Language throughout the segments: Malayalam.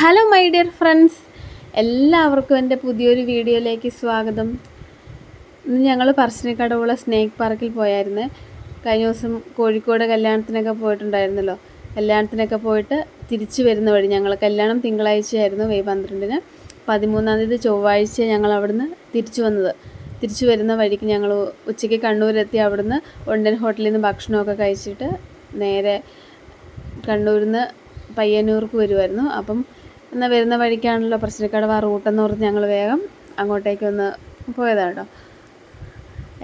ഹലോ മൈ ഡിയർ ഫ്രണ്ട്സ്, എല്ലാവർക്കും എൻ്റെ പുതിയൊരു വീഡിയോയിലേക്ക് സ്വാഗതം. ഇന്ന് ഞങ്ങൾ പറശ്ശിനിക്കടവുള്ള സ്നേക്ക് പാർക്കിൽ പോയായിരുന്നു. കഴിഞ്ഞ ദിവസം കോഴിക്കോട് കല്യാണത്തിനൊക്കെ പോയിട്ടുണ്ടായിരുന്നല്ലോ. കല്യാണത്തിനൊക്കെ പോയിട്ട് തിരിച്ചു വരുന്ന വഴി, ഞങ്ങൾ കല്യാണം തിങ്കളാഴ്ചയായിരുന്നു, മെയ് 12-ന്. 13-ാം തീയതി ചൊവ്വാഴ്ച ഞങ്ങൾ അവിടുന്ന് തിരിച്ചു വന്നത്. തിരിച്ചു വരുന്ന വഴിക്ക് ഞങ്ങൾ ഉച്ചയ്ക്ക് കണ്ണൂരെത്തി. അവിടുന്ന് ഒണ്ടൻ ഹോട്ടലിൽ നിന്ന് ഭക്ഷണമൊക്കെ കഴിച്ചിട്ട് നേരെ കണ്ണൂരിൽ നിന്ന് പയ്യന്നൂർക്ക് വരുമായിരുന്നു. അപ്പം എന്നാൽ വരുന്ന വഴിക്കാണല്ലോ പറശ്ശിനിക്കടവ് ആ റൂട്ടെന്ന് പറഞ്ഞ് ഞങ്ങൾ വേഗം അങ്ങോട്ടേക്കൊന്ന് പോയതാണ് കേട്ടോ.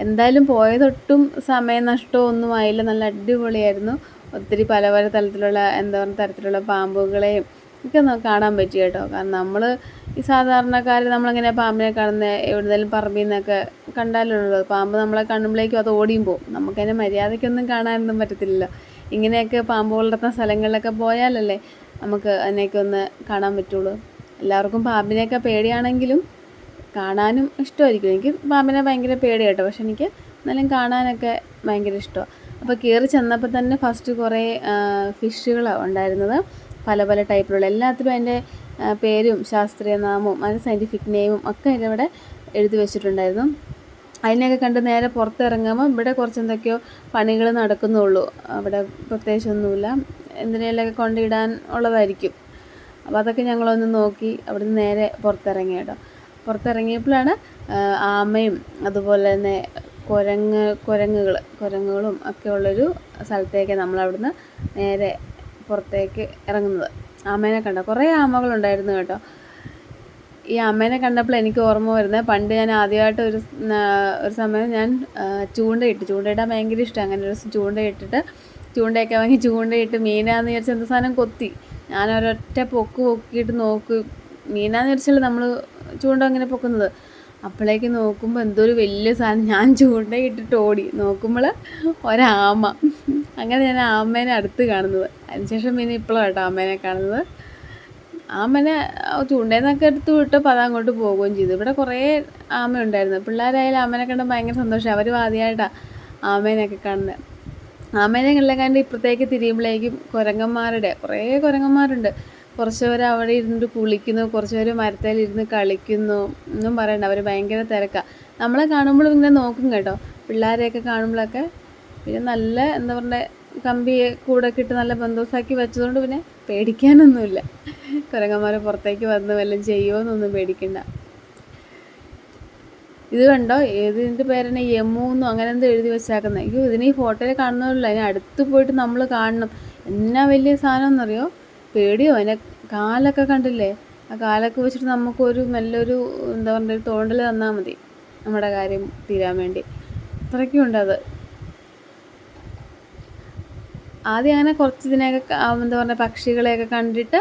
എന്തായാലും പോയതൊട്ടും സമയനഷ്ടമോ ഒന്നും ആയില്ല. നല്ല അടിപൊളിയായിരുന്നു. ഒത്തിരി പല പല തരത്തിലുള്ള തരത്തിലുള്ള പാമ്പുകളെയും ഒക്കെ കാണാൻ പറ്റി കേട്ടോ. കാരണം നമ്മൾ ഈ സാധാരണക്കാർ നമ്മളങ്ങനെ പാമ്പിനെ കാണുന്നത് എവിടെയെങ്കിലും പറമ്പിൽ നിന്നൊക്കെ കണ്ടാലുള്ളൂ. പാമ്പ് നമ്മളെ കാണുമ്പോഴേക്കും അത് ഓടിയും പോകും. നമുക്കതിനെ മര്യാദയ്ക്കൊന്നും കാണാനൊന്നും പറ്റത്തില്ലല്ലോ. ഇങ്ങനെയൊക്കെ പാമ്പ് വളർത്തുന്ന സ്ഥലങ്ങളിലൊക്കെ പോയാലല്ലേ നമുക്ക് അതിനെയൊക്കെ ഒന്ന് കാണാൻ പറ്റുള്ളൂ. എല്ലാവർക്കും പാമ്പിനെയൊക്കെ പേടിയാണെങ്കിലും കാണാനും ഇഷ്ടമായിരിക്കും. എനിക്ക് പാമ്പിനെ ഭയങ്കര പേടി കേട്ടോ, പക്ഷെ എനിക്ക് എന്നാലും കാണാനൊക്കെ ഭയങ്കര ഇഷ്ടമാണ്. അപ്പോൾ കയറി ചെന്നപ്പോൾ തന്നെ ഫസ്റ്റ് കുറേ ഫിഷുകളാണ് ഉണ്ടായിരുന്നത്. പല പല ടൈപ്പിലുള്ള, എല്ലാത്തിലും അതിൻ്റെ പേരും ശാസ്ത്രീയ നാമവും അതിൻ്റെ സയൻറ്റിഫിക് നെയിമും ഒക്കെ ഇതിവിടെ എഴുതി വെച്ചിട്ടുണ്ടായിരുന്നു. അതിനെയൊക്കെ കണ്ട് നേരെ പുറത്തിറങ്ങുമ്പോൾ ഇവിടെ കുറച്ച് എന്തൊക്കെയോ പണികൾ നടക്കുന്നുള്ളൂ. അവിടെ പ്രത്യേകിച്ചൊന്നുമില്ല, എന്തിനേലൊക്കെ കൊണ്ടിടാൻ ഉള്ളതായിരിക്കും. അപ്പോൾ അതൊക്കെ ഞങ്ങളൊന്ന് നോക്കി അവിടുന്ന് നേരെ പുറത്തിറങ്ങി കേട്ടോ. പുറത്തിറങ്ങിയപ്പോഴാണ് ആമയും അതുപോലെ തന്നെ കുരങ്ങുകളും ഒക്കെ ഉള്ളൊരു സ്ഥലത്തേക്ക് നമ്മളവിടുന്ന് നേരെ പുറത്തേക്ക് ഇറങ്ങുന്നത്. ആമേനെ കണ്ട കുറേ ആമകളുണ്ടായിരുന്നു കേട്ടോ. ഈ ആമേനെ കണ്ടപ്പോൾ എനിക്ക് ഓർമ്മ വരുന്നത്, പണ്ട് ഞാൻ ആദ്യമായിട്ട് ഒരു സമയം ഞാൻ ചൂണ്ടയിടാൻ ഭയങ്കര ഇഷ്ടമാണ്. അങ്ങനെ ഒരു ദിവസം ചൂണ്ടയൊക്കെ വാങ്ങി ചൂണ്ടയിട്ട് മീനാന്ന് വിചാരിച്ച് എന്ത് സാധനം കൊത്തി. ഞാനൊരൊറ്റ പൊക്കിയിട്ട് നോക്കും. മീനാന്ന് വിചാരിച്ചല്ലേ നമ്മൾ ചൂണ്ട അങ്ങനെ പൊക്കുന്നത്. അപ്പോഴേക്ക് നോക്കുമ്പോൾ എന്തോ ഒരു വലിയ സാധനം. ഞാൻ ചൂണ്ടയിട്ടിട്ട് ഓടി നോക്കുമ്പോൾ ഒരാമ. അങ്ങനെ ഞാൻ ആമേനെ അടുത്ത് കാണുന്നത്. അതിനുശേഷം പിന്നെ ഇപ്പോഴാണ് കേട്ടോ ആമേനെ കാണുന്നത്. ആമനെ ചൂണ്ടേന്നൊക്കെ എടുത്ത് വിട്ടപ്പോൾ അതങ്ങോട്ട് പോവുകയും ചെയ്തു. ഇവിടെ കുറേ ആമ ഉണ്ടായിരുന്നു. പിള്ളേരായാലും ആമനെ കണ്ട് ഭയങ്കര സന്തോഷം. അവരും ആദ്യമായിട്ടാണ് ആമേനെയൊക്കെ കാണുന്നത്. ആമേനെ കണ്ട് ഇപ്പുറത്തേക്ക് തിരിയുമ്പോഴേക്കും കുറേ കുരങ്ങന്മാരുണ്ട്. കുറച്ച് പേർ അവിടെ ഇരുന്നിട്ട് കുളിക്കുന്നു, കുറച്ച് പേർ മരത്തേലിരുന്ന് കളിക്കുന്നു. ഒന്നും പറയണ്ട, അവർ ഭയങ്കര തിരക്കാണ്. നമ്മളെ കാണുമ്പോഴും ഇങ്ങനെ നോക്കും കേട്ടോ, പിള്ളേരെയൊക്കെ കാണുമ്പോഴൊക്കെ. പിന്നെ നല്ല കമ്പി കൂടൊക്കെ ഇട്ട് നല്ല ബന്ധോസാക്കി വെച്ചതുകൊണ്ട് പിന്നെ പേടിക്കാനൊന്നുമില്ല. കുരങ്ങന്മാർ പുറത്തേക്ക് വന്ന് വല്ലതും ചെയ്യുമോ എന്നൊന്നും പേടിക്കണ്ട. ഇത് കണ്ടോ, ഇതിൻ്റെ പേരെന്നെ യമൂന്നോ അങ്ങനെ എന്തോ എഴുതി വെച്ചേക്കുന്നത്. അയ്യോ, ഇതിന് ഈ ഫോട്ടോയിൽ കാണുന്നതല്ല, അതിന് അടുത്ത് പോയിട്ട് നമ്മൾ കാണണം. എന്നാ വലിയ സാധനം എന്നറിയോ, പേടിയോ. അതിൻ്റെ കാലൊക്കെ കണ്ടില്ലേ, ആ കാലൊക്കെ വെച്ചിട്ട് നമുക്കൊരു നല്ലൊരു തോണ്ടൽ തന്നാൽ മതി നമ്മുടെ കാര്യം തീരാൻ വേണ്ടി. അത്രയ്ക്കും ഉണ്ട് അത്. ആദ്യം അങ്ങനെ കുറച്ച് ഇതിനെയൊക്കെ പക്ഷികളെയൊക്കെ കണ്ടിട്ട്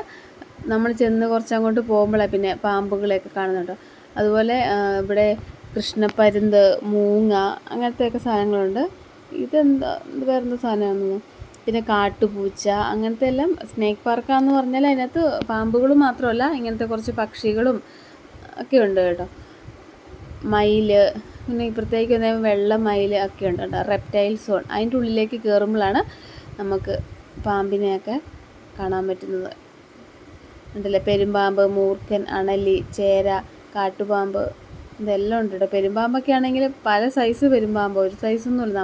നമ്മൾ ചെന്ന് കുറച്ചങ്ങോട്ട് പോകുമ്പോഴാണ് പിന്നെ പാമ്പുകളെയൊക്കെ കാണുന്നുണ്ടോ. അതുപോലെ ഇവിടെ കൃഷ്ണപ്പരുന്ത്, മൂങ്ങ അങ്ങനത്തെയൊക്കെ സാധനങ്ങളുണ്ട്. വേറെന്താ സാധനമാണെന്ന്. പിന്നെ കാട്ടുപൂച്ച, അങ്ങനത്തെ എല്ലാം. സ്നേക്ക് പാർക്കാന്ന് പറഞ്ഞാൽ അതിനകത്ത് പാമ്പുകൾ മാത്രമല്ല, ഇങ്ങനത്തെ കുറച്ച് പക്ഷികളും ഒക്കെ ഉണ്ട് കേട്ടോ. മയിൽ, പിന്നെ ഇപ്പുറത്തേക്ക് വെള്ള മയിൽ ഒക്കെ ഉണ്ട് കേട്ടോ. റെപ്റ്റൈൽ സോൺ, അതിൻ്റെ ഉള്ളിലേക്ക് കയറുമ്പോഴാണ് നമുക്ക് പാമ്പിനെയൊക്കെ കാണാൻ പറ്റുന്നത്. ഉണ്ടല്ലേ, പെരുമ്പാമ്പ്, മൂർഖൻ, അണലി, ചേര, കാട്ടുപാമ്പ്, ഇതെല്ലാം ഉണ്ട് കേട്ടോ. പെരുമ്പാമ്പൊക്കെ ആണെങ്കിൽ പല സൈസ് പെരുമ്പാമ്പ്, ഒരു സൈസൊന്നുമില്ല.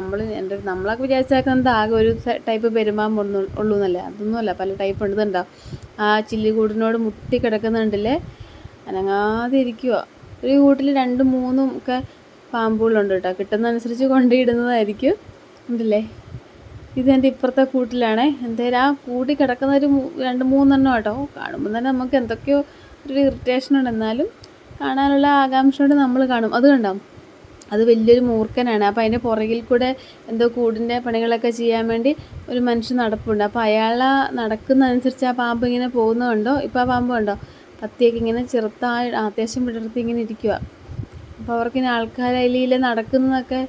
നമ്മളൊക്കെ വിചാരിച്ചേക്കുന്നത് ആകെ ഒരു ടൈപ്പ് പെരുമ്പാമ്പ് ഉള്ളൂ എന്നല്ലേ. അതൊന്നുമല്ല, പല ടൈപ്പ് ഉണ്ട്. ഇതുണ്ടാവും ആ ചില്ലിക്കൂടിനോട് മുട്ടി കിടക്കുന്നുണ്ടല്ലേ, അനങ്ങാതെ ഇരിക്കുക. ഒരു കൂട്ടിൽ 2-3 ഒക്കെ പാമ്പുകളുണ്ട് കേട്ടോ. കിട്ടുന്നതനുസരിച്ച് കൊണ്ടിടുന്നതായിരിക്കും. ഉണ്ടല്ലേ, ഇതെൻ്റെ ഇപ്പുറത്തെ കൂട്ടിലാണേ. എന്തായാലും ആ കൂട്ടി കിടക്കുന്ന ഒരു 2-3 കേട്ടോ. കാണുമ്പോൾ തന്നെ നമുക്ക് എന്തൊക്കെയോ ഒരു ഇറിറ്റേഷനുണ്ട്, എന്നാലും കാണാനുള്ള ആകാംക്ഷ കൊണ്ട് നമ്മൾ കാണും. അത് കണ്ടോ, അത് വലിയൊരു മൂർഖനാണ്. അപ്പോൾ അതിൻ്റെ പുറകിൽ കൂടെ എന്തോ കൂടിൻ്റെ പണികളൊക്കെ ചെയ്യാൻ വേണ്ടി ഒരു മനുഷ്യൻ നടപ്പുണ്ട്. അപ്പോൾ അയാൾ നടക്കുന്നതനുസരിച്ച് ആ പാമ്പ് ഇങ്ങനെ പോകുന്നതുണ്ടോ. ഇപ്പോൾ ആ പാമ്പ് കണ്ടോ, പത്തിയൊക്കെ ഇങ്ങനെ ചെറുതായി അത്യാവശ്യം വിടർത്തി ഇങ്ങനെ ഇരിക്കുക. അപ്പോൾ അവർക്കിങ്ങനെ ആൾക്കാരതിൽ നടക്കുന്നതൊക്കെ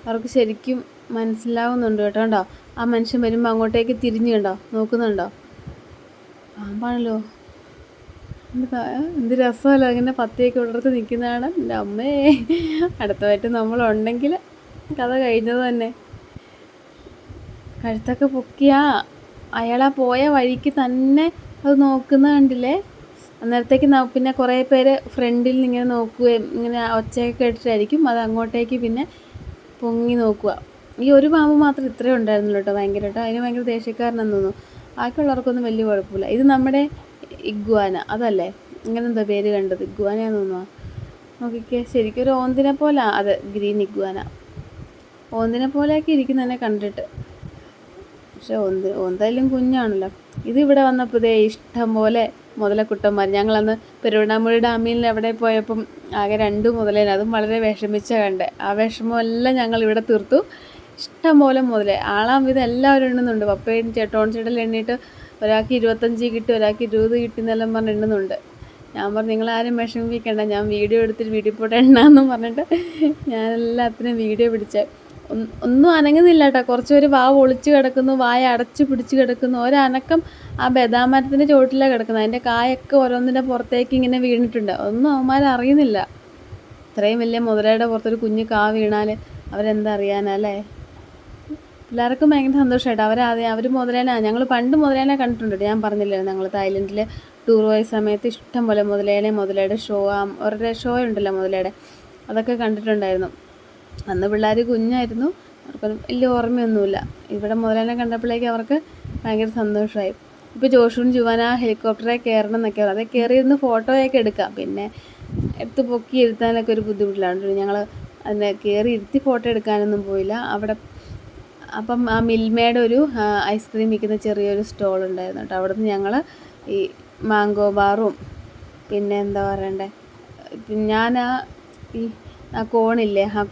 അവർക്ക് ശരിക്കും മനസ്സിലാവുന്നുണ്ട് കേട്ടോ. കണ്ടോ, ആ മനുഷ്യൻ വരുമ്പോൾ അങ്ങോട്ടേക്ക് തിരിഞ്ഞു കണ്ടോ, നോക്കുന്നുണ്ടോ. പാമ്പാണല്ലോ. എന്ത് രസമല്ലോ ഇങ്ങനെ പത്തിയൊക്കെ വിടർത്ത് നിൽക്കുന്നതാണ്. എൻ്റെ അമ്മേ, അടുത്തതായിട്ട് നമ്മളുണ്ടെങ്കിൽ കഥ കഴിഞ്ഞത് തന്നെ. കഴുത്തൊക്കെ പൊക്കിയാ അയാളാ പോയ വഴിക്ക് തന്നെ അത് നോക്കുന്ന കണ്ടില്ലേ. അന്നേരത്തേക്ക് പിന്നെ കുറേ പേര് ഫ്രണ്ടിൽ നിന്ന് ഇങ്ങനെ നോക്കുകയും ഇങ്ങനെ ഒച്ചയൊക്കെ കേട്ടിട്ടായിരിക്കും അത് അങ്ങോട്ടേക്ക് പിന്നെ പൊങ്ങി നോക്കുക. ഈ ഒരു പാമ്പ് മാത്രം ഇത്രയും ഉണ്ടായിരുന്നുള്ളൂ കേട്ടോ, ഭയങ്കരമായിട്ട്. അതിന് ഭയങ്കര ദേഷ്യക്കാരനെന്ന് തോന്നുന്നു. ബാക്കിയുള്ളവർക്കൊന്നും വലിയ കുഴപ്പമില്ല. ഇത് നമ്മുടെ ഇഗ്വാന, അതല്ലേ ഇങ്ങനെ എന്താ പേര് കണ്ടത്, ഇഗ്വാനയാന്ന് തോന്നുന്നു. നോക്കിക്കേ, ശരിക്കും ഒരു ഓന്തിനെ പോലെ, അത് ഗ്രീൻ ഇഗ്വാന, ഓന്തിനെ പോലെയൊക്കെ ഇരിക്കുന്നതന്നെ കണ്ടിട്ട്. പക്ഷെ ഓന്തായാലും കുഞ്ഞാണല്ലോ. ഇതിവിടെ വന്നപ്പോൾ ഇതേ ഇഷ്ടം പോലെ മുതലക്കുട്ടന്മാർ. ഞങ്ങളന്ന് പെരുവണ്ണാമൂഴി ഡാമിൽ അവിടെ പോയപ്പം ആകെ 2 മുതലേനെ, അതും വളരെ വിഷമിച്ച കണ്ടേ. ആ വിഷമമെല്ലാം ഞങ്ങൾ ഇവിടെ തീർത്തു. ഇഷ്ടം പോലെ മുതലേ, ആളാം വിധം എല്ലാവരും എണ്ണുന്നുണ്ട്. പപ്പയും ടോൺ ചേട്ടൽ എണ്ണിയിട്ട് ഒരാൾക്ക് 25 കിട്ടി, ഒരാൾക്ക് 20 കിട്ടി എന്നെല്ലാം പറഞ്ഞ് എണ്ണുന്നുണ്ട്. ഞാൻ പറഞ്ഞു നിങ്ങളാരും വിഷമിപ്പിക്കണ്ട, ഞാൻ വീഡിയോ എടുത്തിട്ട് വീട്ടിൽ പോയിട്ട് എണ്ണാമെന്നും പറഞ്ഞിട്ട് ഞാനെല്ലാത്തിനും വീഡിയോ പിടിച്ചേ. ഒന്നും അനങ്ങുന്നില്ല കേട്ടോ. കുറച്ച് പേര് വാ ഒളിച്ച് കിടക്കുന്നു, വായ അടച്ച് പിടിച്ച് കിടക്കുന്നു. ഒരനക്കം ആ ബദാമരത്തിൻ്റെ ചുവട്ടിലാണ് കിടക്കുന്നത്. അതിൻ്റെ കായൊക്കെ ഓരോന്നിൻ്റെ പുറത്തേക്ക് ഇങ്ങനെ വീണിട്ടുണ്ട്. ഒന്നും അവന്മാർ അറിയുന്നില്ല. ഇത്രയും വലിയ മുതലയുടെ പുറത്തൊരു കുഞ്ഞ് കാ വീണാൽ അവരെന്താ അറിയാനല്ലേ. പിള്ളേർക്കും ഭയങ്കര സന്തോഷമായിട്ട്. അവർ മുതലേനെ, ഞങ്ങൾ പണ്ട് മുതലേനെ കണ്ടിട്ടുണ്ട്. ഞാൻ പറഞ്ഞില്ലേ, ഞങ്ങൾ തായ്ലൻഡിൽ ടൂർ പോയ സമയത്ത് ഇഷ്ടം പോലെ മുതലയുടെ ഷോ, അവരുടെ ഷോ ഉണ്ടല്ലോ മുതലയുടെ, അതൊക്കെ കണ്ടിട്ടുണ്ടായിരുന്നു. അന്ന് പിള്ളേർ കുഞ്ഞായിരുന്നു, അവർക്കൊന്നും വലിയ ഓർമ്മയൊന്നുമില്ല. ഇവിടെ മുതലേനെ കണ്ടപ്പോഴേക്കും അവർക്ക് ഭയങ്കര സന്തോഷമായി. ഇപ്പോൾ ജോഷുവും ജുവാന ഹെലികോപ്റ്ററെ കയറണം എന്നൊക്കെ പറയും. അത് കയറിയിരുന്ന് ഫോട്ടോയൊക്കെ എടുക്കാം, പിന്നെ എടുത്ത് പൊക്കി ഇരുത്താനൊക്കെ ഒരു ബുദ്ധിമുട്ടിലാണ്. ഞങ്ങൾ അതിനെ കയറി ഇരുത്തി ഫോട്ടോ എടുക്കാനൊന്നും പോയില്ല. അവിടെ അപ്പം ആ മിൽമയുടെ ഒരു ഐസ്ക്രീം വിൽക്കുന്ന ചെറിയൊരു സ്റ്റോൾ ഉണ്ടായിരുന്നു കേട്ടോ. അവിടെ നിന്ന് ഞങ്ങൾ ഈ മാംഗോ ബാറും പിന്നെ എന്താ പറയണ്ടേ, ഞാൻ ആ കോണില്ലേ, ആ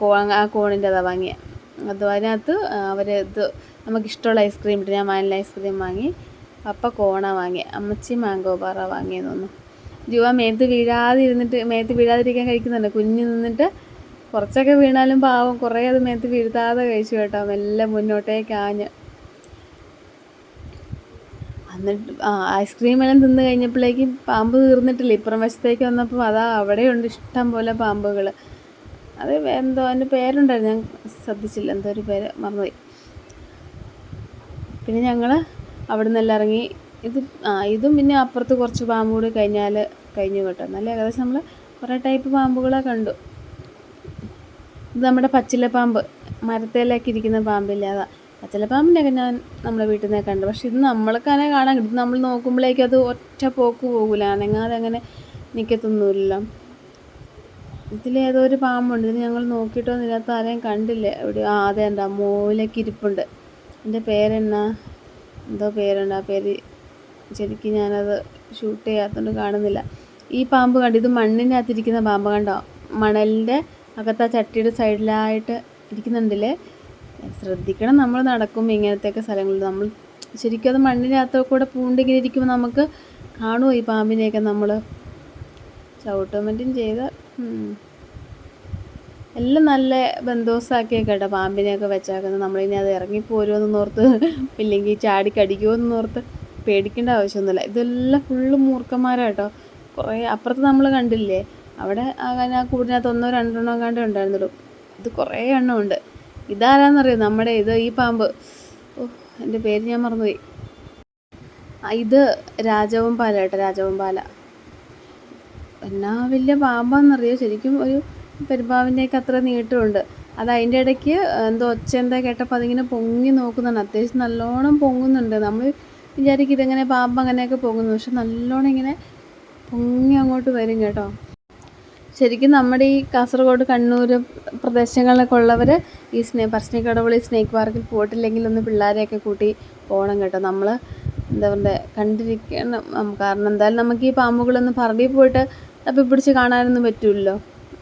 കോണിൻ്റെ അതാണ് വാങ്ങിയത്. അതിനകത്ത് അവർ നമുക്കിഷ്ടമുള്ള ഐസ്ക്രീം ഇട്ട്, ഞാൻ വാനില ഐസ്ക്രീം വാങ്ങി, പപ്പ കോണ വാങ്ങി, അമ്മച്ചി മാംഗോ ബാറാണ് വാങ്ങിയെന്ന് തോന്നുന്നു. ജുവ മേത്ത് വീഴാതിരിക്കാൻ കഴിക്കുന്നുണ്ട്. കുഞ്ഞ് നിന്നിട്ട് കുറച്ചൊക്കെ വീണാലും പാവം, കുറേ അത് മേത്ത് വീഴ്ത്താതെ കഴിച്ചു കേട്ടോ, മെല്ലെ മുന്നോട്ടേക്ക് ആഞ്ഞ്. എന്നിട്ട് ഐസ്ക്രീമെല്ലാം തിന്ന് കഴിഞ്ഞപ്പോഴേക്കും പാമ്പ് തീർന്നിട്ടില്ല. ഇപ്പുറം വശത്തേക്ക് വന്നപ്പോൾ അവിടെയുണ്ട് ഇഷ്ടം പോലെ പാമ്പുകൾ. അത് എന്തോ അതിൻ്റെ പേരുണ്ടായിരുന്നു, ഞാൻ ശ്രദ്ധിച്ചില്ല, എന്തോ ഒരു പേര് മറന്നുപോയി. പിന്നെ ഞങ്ങൾ അവിടെ നിന്നെല്ലാം ഇറങ്ങി. ഇതും പിന്നെ അപ്പുറത്ത് കുറച്ച് പാമ്പ് കൂടി കഴിഞ്ഞു കേട്ടോ. എന്നാലും ഏകദേശം നമ്മൾ കുറേ ടൈപ്പ് പാമ്പുകളെ കണ്ടു. ഇത് നമ്മുടെ പച്ചിലപ്പാമ്പ്, മരത്തേലേക്ക് ഇരിക്കുന്ന പാമ്പില്ല, അതാ പച്ചിലപ്പാമ്പിനെയൊക്കെ ഞാൻ നമ്മുടെ വീട്ടിൽ നിന്നൊക്കെ കണ്ടു. പക്ഷെ ഇത് നമ്മൾക്കങ്ങനെ കാണാൻ കിട്ടും. ഇത് നമ്മൾ നോക്കുമ്പോഴേക്കും അത് ഒറ്റ പോക്ക് പോകില്ല, അനങ്ങാതെ അങ്ങനെ നിൽക്കത്തൊന്നുമില്ല. ഇതിലേതോ ഒരു പാമ്പുണ്ട്. ഇതിന് ഞങ്ങൾ നോക്കിയിട്ടൊന്നും ഇതിനകത്ത് ആരെയും കണ്ടില്ല. അതെ എന്താ മൂലയ്ക്ക് ഇരിപ്പുണ്ട്. എൻ്റെ എന്തോ പേരുണ്ട്. ആ പേര് ശരിക്കും ഞാനത് ഷൂട്ട് ചെയ്യാത്തതുകൊണ്ട് കാണുന്നില്ല. ഈ പാമ്പ് കണ്ടു, ഇത് മണ്ണിനകത്തിരിക്കുന്ന പാമ്പ് കണ്ടോ, മണലിൻ്റെ അകത്ത് ആ ചട്ടിയുടെ സൈഡിലായിട്ട് ഇരിക്കുന്നുണ്ടല്ലേ. ശ്രദ്ധിക്കണം നമ്മൾ നടക്കുമ്പോൾ ഇങ്ങനത്തെയൊക്കെ സ്ഥലങ്ങളിൽ. നമ്മൾ ശരിക്കും അത് മണ്ണിനകത്ത് കൂടെ പൂണ്ടിങ്ങനെ ഇരിക്കുമ്പോൾ നമുക്ക് കാണുമോ ഈ പാമ്പിനെയൊക്കെ. നമ്മൾ ചവിട്ടുമറ്റും ചെയ്ത എല്ലാം നല്ല ബന്ധോസാക്കിയൊക്കെ കേട്ടോ പാമ്പിനെയൊക്കെ വെച്ചേക്കുന്നത്. നമ്മളിനി അത് ഇറങ്ങിപ്പോരുമെന്ന് ഓർത്ത്, ഇല്ലെങ്കിൽ ചാടിക്കടിക്കുമോ ഓർത്ത് പേടിക്കേണ്ട ആവശ്യമൊന്നുമില്ല. ഇതെല്ലാം ഫുള്ള് മൂർഖന്മാരാണ് കേട്ടോ. കുറേ അപ്പുറത്ത് നമ്മൾ കണ്ടില്ലേ, അവിടെ അങ്ങനെ ആ കൂടിനകത്ത് 1-2 കണ്ടേ ഉണ്ടായിരുന്നുള്ളൂ. ഇത് കുറേ എണ്ണമുണ്ട്. ഇതാരാന്നറിയോ, നമ്മുടെ ഈ പാമ്പ്, എൻ്റെ പേര് ഞാൻ മറന്നുപോയി. ഇത് രാജവെമ്പാല കേട്ടോ, രാജവെമ്പാല. എന്നാ വലിയ പാമ്പാന്നറിയോ, ശരിക്കും ഒരു പെരുമ്പാമ്പിൻ്റെയൊക്കെ അത്ര നീട്ടമുണ്ട്. അത് അതിൻ്റെ ഇടയ്ക്ക് എന്തോ എന്താ കേട്ടപ്പോൾ അതിങ്ങനെ പൊങ്ങി നോക്കുന്നുണ്ട്. അത്യാവശ്യം നല്ലോണം പൊങ്ങുന്നുണ്ട്. നമ്മൾ വിചാരിക്കും ഇതെങ്ങനെ പാമ്പ് അങ്ങനെയൊക്കെ പൊങ്ങുന്നു, പക്ഷെ നല്ലോണം ഇങ്ങനെ പൊങ്ങി അങ്ങോട്ട് വരും കേട്ടോ. ശരിക്കും നമ്മുടെ ഈ കാസർഗോഡ്, കണ്ണൂർ പ്രദേശങ്ങളിലൊക്കെ ഉള്ളവർ ഈ പറശ്ശിനിക്കടവ് സ്നേക്ക് പാർക്കിൽ പോയിട്ടില്ലെങ്കിൽ ഒന്ന് പിള്ളേരെയൊക്കെ കൂട്ടി പോകണം കേട്ടോ. നമ്മൾ എന്താ പറയുക, കണ്ടിരിക്കണം. കാരണം എന്തായാലും നമുക്ക് ഈ പാമ്പുകളൊന്നും പറമ്പിൽ പോയിട്ട് തപ്പിപ്പിടിച്ച് കാണാനൊന്നും പറ്റില്ലല്ലോ.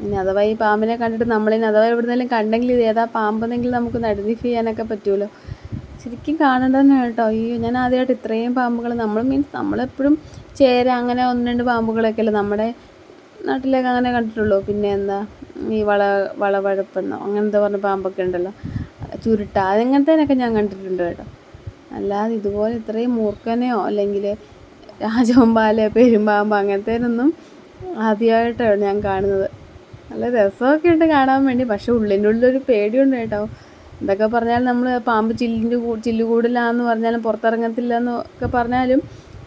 ഇനി അഥവാ ഈ പാമ്പിനെ കണ്ടിട്ട് നമ്മളിനി അഥവാ എവിടുന്നെങ്കിലും കണ്ടെങ്കിൽ ഇത് ഏതാ പാമ്പെന്നെങ്കിലും നമുക്ക് ഐഡൻറ്റിഫൈ ചെയ്യാനൊക്കെ പറ്റുമല്ലോ. ശരിക്കും കാണേണ്ടതന്നെ കേട്ടോ. അയ്യോ, ഞാൻ ആദ്യമായിട്ട് ഇത്രയും പാമ്പുകൾ, നമ്മളെപ്പോഴും ചേര അങ്ങനെ 1-2 പാമ്പുകളൊക്കെ അല്ലേ നമ്മുടെ നാട്ടിലേക്ക് അങ്ങനെ കണ്ടിട്ടുള്ളൂ. പിന്നെ എന്താ ഈ വളവഴപ്പെന്നോ അങ്ങനത്തെ പറഞ്ഞ പാമ്പൊക്കെ ഉണ്ടല്ലോ, ചുരുട്ട, അങ്ങനത്തേനൊക്കെ ഞാൻ കണ്ടിട്ടുണ്ട് കേട്ടോ. അല്ലാതെ ഇതുപോലെ ഇത്രയും മൂർഖനെയോ അല്ലെങ്കിൽ രാജവെമ്പാലയോ പെരുമ്പാമ്പോ അങ്ങനത്തേനൊന്നും ആദ്യമായിട്ടാണ് ഞാൻ കാണുന്നത്. നല്ല രസമൊക്കെ ഉണ്ട് കാണാൻ വേണ്ടി, പക്ഷെ ഉള്ളിൻ്റെ ഉള്ളിലൊരു പേടിയുണ്ട് കേട്ടോ. എന്തൊക്കെ പറഞ്ഞാലും നമ്മൾ പാമ്പ് ചില്ലുകൂടില്ലാന്ന് പറഞ്ഞാലും പുറത്തിറങ്ങത്തില്ല എന്നൊക്കെ പറഞ്ഞാലും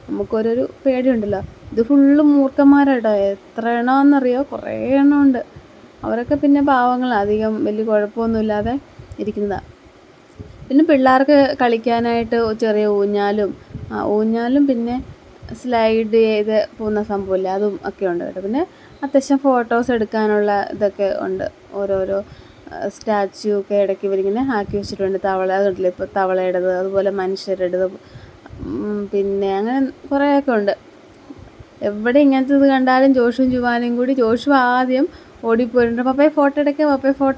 നമുക്കൊരു പേടിയുണ്ടല്ലോ. ഇത് ഫുള്ള് മൂർഖന്മാരാട്ടോ. എത്ര എണ്ണമെന്നറിയോ? കുറേ എണ്ണമുണ്ട്. അവരൊക്കെ പിന്നെ പാവങ്ങൾ, അധികം വലിയ കുഴപ്പമൊന്നുമില്ലാതെ ഇരിക്കുന്നതാണ്. പിന്നെ പിള്ളേർക്ക് കളിക്കാനായിട്ട് ചെറിയ ഊഞ്ഞാലും പിന്നെ സ്ലൈഡ് ചെയ്ത് പോകുന്ന സംഭവമില്ല, അതും ഒക്കെ ഉണ്ട് കേട്ടോ. പിന്നെ അത്യാവശ്യം ഫോട്ടോസ് എടുക്കാനുള്ള ഇതൊക്കെ ഉണ്ട്. ഓരോരോ സ്റ്റാച്യു ഒക്കെ ഇടയ്ക്ക് ഇവരിങ്ങനെ ആക്കി വെച്ചിട്ടുണ്ട്. തവള കണ്ടില്ലേ, ഇപ്പോൾ തവളയുടേത്, അതുപോലെ മനുഷ്യരുടേത്, പിന്നെ അങ്ങനെ കുറേയൊക്കെ ഉണ്ട്. എവിടെ ഇങ്ങനത്തെ ഇത് കണ്ടാലും ജോഷും ജുവാനും കൂടി, ജോഷു ആദ്യം ഓടിപ്പോയിട്ടുണ്ട്. പപ്പയെ ഫോട്ടോ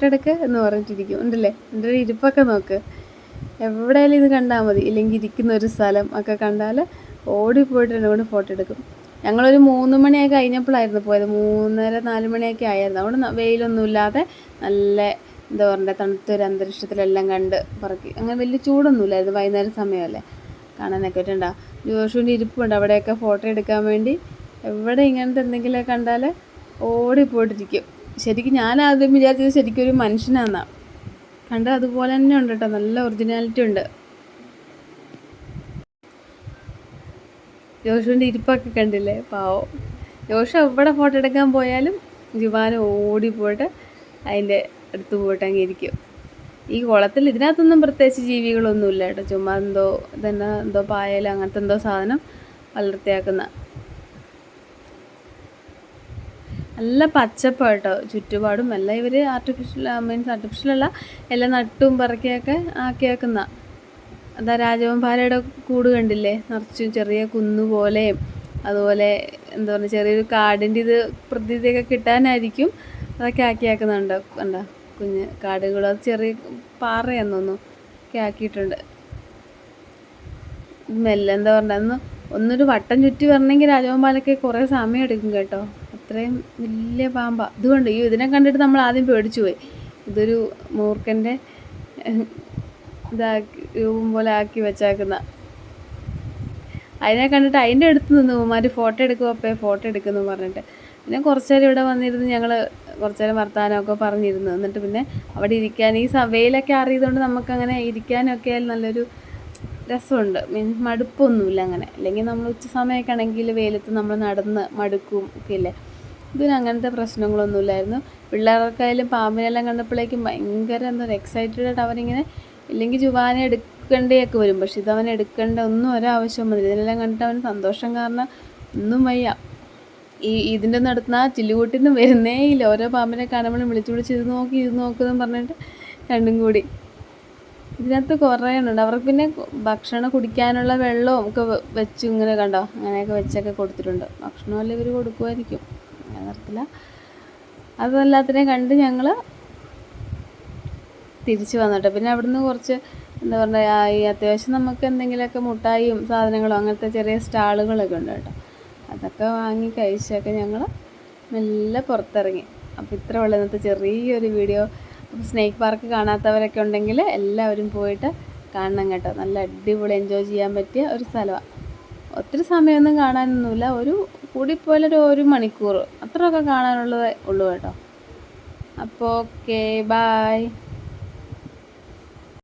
എടുക്കുക എന്ന് പറഞ്ഞിട്ടിരിക്കും. ഉണ്ടല്ലേ, എൻ്റെ ഒരു ഇരിപ്പൊക്കെ നോക്ക്. എവിടെയായാലും ഇത് കണ്ടാൽ മതി, ഇല്ലെങ്കിൽ ഇരിക്കുന്ന ഒരു സ്ഥലം ഒക്കെ കണ്ടാൽ ഓടിപ്പോയിട്ട് എന്നെ കൊണ്ട് ഫോട്ടോ എടുക്കും. ഞങ്ങളൊരു 3 മണിയൊക്കെ കഴിഞ്ഞപ്പോഴായിരുന്നു പോയത്. 3:30 4 മണിയൊക്കെ ആയിരുന്നു. അവിടെ വെയിലൊന്നുമില്ലാതെ നല്ല എന്താ പറയുക, തണുത്തൊരു അന്തരീക്ഷത്തിലെല്ലാം കണ്ട് പറക്കി. അങ്ങനെ വലിയ ചൂടൊന്നുമില്ലായിരുന്നു, വൈകുന്നേരം സമയമല്ലേ, കാണാനൊക്കെ പറ്റുണ്ടോ. ജോഷുവിൻ്റെ ഇരിപ്പുണ്ട് അവിടെയൊക്കെ ഫോട്ടോ എടുക്കാൻ വേണ്ടി. എവിടെ ഇങ്ങനത്തെ എന്തെങ്കിലുമൊക്കെ കണ്ടാൽ ഓടിപ്പോയിട്ടിരിക്കും. ശരിക്കും ഞാൻ ആദ്യം വിചാരിച്ചത് ശരിക്കും ഒരു മനുഷ്യനാണെന്നാണ്. കണ്ട അതുപോലെ തന്നെ ഉണ്ട് കേട്ടോ, നല്ല ഒറിജിനാലിറ്റി ഉണ്ട്. ജോഷുവിൻ്റെ ഇരിപ്പൊക്കെ കണ്ടില്ലേ, പാവം. ജോഷു എവിടെ ഫോട്ടോ എടുക്കാൻ പോയാലും ജുവാന് ഓടിപ്പോയിട്ട് അതിൻ്റെ അടുത്ത് പോയിട്ട് അങ്ങ് ഇരിക്കും. ഈ കുളത്തിൽ ഇതിനകത്തൊന്നും പ്രത്യേകിച്ച് ജീവികളൊന്നുമില്ല കേട്ടോ. ചുമ്മാ എന്തോ പായൽ അങ്ങനത്തെ എന്തോ സാധനം വളർത്തിയാക്കുന്ന. നല്ല പച്ചപ്പാണ് കേട്ടോ ചുറ്റുപാടും. എല്ലാം ഇവർ ആർട്ടിഫിഷ്യലല്ല, എല്ലാം നട്ടും പറക്കിയൊക്കെ ആക്കിയേക്കുന്ന. അതാ രാജവെമ്പാലയുടെ കൂട് കണ്ടില്ലേ, നിറച്ചും ചെറിയ കുന്നുപോലെയും അതുപോലെ എന്താ പറയുക, ചെറിയൊരു കാടിൻ്റെ ഇത് പ്രതീതിയൊക്കെ കിട്ടാനായിരിക്കും അതൊക്കെ ആക്കിയാക്കുന്നുണ്ട്. കണ്ടോ, കുഞ്ഞ് കാടുകൾ, അത് ചെറിയ പാറയാന്ന് തോന്നുന്നു ഒക്കെ ആക്കിയിട്ടുണ്ട്. മെല്ലെ എന്താ പറയുക, ഒന്നൊരു വട്ടം ചുറ്റി വരണമെങ്കിൽ രാജവെമ്പാലയ്ക്ക് കുറേ സമയം എടുക്കും കേട്ടോ. അത്രയും വലിയ പാമ്പാണ്. ഇതുകൊണ്ട് ഇതിനെ കണ്ടിട്ട് നമ്മൾ ആദ്യം പേടിച്ചു പോയി. ഇതൊരു മൂർഖൻ്റെ രൂപം പോലെ ആക്കി വെച്ചേക്കുന്ന. അതിനെ കണ്ടിട്ട് അതിൻ്റെ അടുത്ത് നിന്ന് ഉമ്മാര് ഫോട്ടോ എടുക്കുമെന്ന് പറഞ്ഞിട്ട്. പിന്നെ കുറച്ച് നേരം ഇവിടെ വന്നിരുന്ന് ഞങ്ങൾ കുറച്ച് നേരം വർത്താനമൊക്കെ പറഞ്ഞിരുന്നു. എന്നിട്ട് പിന്നെ അവിടെ ഇരിക്കാൻ, ഈ വെയിലൊക്കെ അറിയതുകൊണ്ട് നമുക്കങ്ങനെ ഇരിക്കാനൊക്കെ നല്ലൊരു രസമുണ്ട്. മീൻസ് മടുപ്പൊന്നുമില്ല അങ്ങനെ. അല്ലെങ്കിൽ നമ്മൾ ഉച്ച സമയമൊക്കെ ആണെങ്കിൽ വെയിലത്ത് നമ്മൾ നടന്ന് മടുക്കും ഒക്കെ ഇല്ലേ. ഇതിന് അങ്ങനത്തെ പ്രശ്നങ്ങളൊന്നുമില്ലായിരുന്നു. പിള്ളേർക്കായാലും പാമ്പിനെല്ലാം കണ്ടപ്പോഴേക്കും ഭയങ്കര എക്സൈറ്റഡ് ആയിട്ട് അവനിങ്ങനെ, ഇല്ലെങ്കിൽ ജുവാനെ എടുക്കേണ്ടിയൊക്കെ വരും. പക്ഷെ ഇതവൻ എടുക്കേണ്ട ഒന്നും ഒരാവശ്യം വന്നില്ല. ഇതിനെല്ലാം കണ്ടിട്ട് അവന് സന്തോഷം കാരണം ഒന്നും വയ്യ. ഇതിൻ്റെ നടത്തുന്ന ചില്ലുകൂട്ടിൽ നിന്ന് വരുന്നേ ഇല്ല. ഓരോ പാമ്പിനെ കാണുമ്പോഴും വിളിച്ച് ഇത് നോക്കുമെന്ന് പറഞ്ഞിട്ട് രണ്ടും കൂടി. ഇതിനകത്ത് കുറേ ഉണ്ട്. അവർക്ക് പിന്നെ ഭക്ഷണം കുടിക്കാനുള്ള വെള്ളവും ഒക്കെ വെച്ച് ഇങ്ങനെ കണ്ടോ, അങ്ങനെയൊക്കെ വെച്ചൊക്കെ കൊടുത്തിട്ടുണ്ട്. ഭക്ഷണമെല്ലാം ഇവർ കൊടുക്കുമായിരിക്കും, അങ്ങനെ നിർത്തില്ല. അതെല്ലാത്തിനെയും കണ്ട് ഞങ്ങൾ തിരിച്ച് വന്നിട്ട് പിന്നെ അവിടുന്ന് കുറച്ച് എന്താ പറയുക, ഈ അത്യാവശ്യം നമുക്ക് എന്തെങ്കിലുമൊക്കെ മുട്ടായിയും സാധനങ്ങളും അങ്ങനത്തെ ചെറിയ സ്റ്റാളുകളൊക്കെ ഉണ്ട് കേട്ടോ. അതൊക്കെ വാങ്ങി കഴിച്ചൊക്കെ ഞങ്ങൾ മെല്ലെ പുറത്തിറങ്ങി. അപ്പോൾ ഇത്ര ഉള്ള ഇന്നത്തെ ചെറിയൊരു വീഡിയോ. അപ്പോൾ സ്നേക്ക് പാർക്ക് കാണാത്തവരൊക്കെ ഉണ്ടെങ്കിൽ എല്ലാവരും പോയിട്ട് കാണണം കേട്ടോ. നല്ല അടിപൊളി എൻജോയ് ചെയ്യാൻ പറ്റിയ ഒരു സ്ഥലമാണ്. ഒത്തിരി സമയമൊന്നും കാണാനൊന്നുമില്ല, കൂടിപ്പോയാലൊരു 1 മണിക്കൂർ അത്രയൊക്കെ കാണാനുള്ളതേ ഉള്ളൂ കേട്ടോ. അപ്പോൾ ഓക്കെ, ബായ്.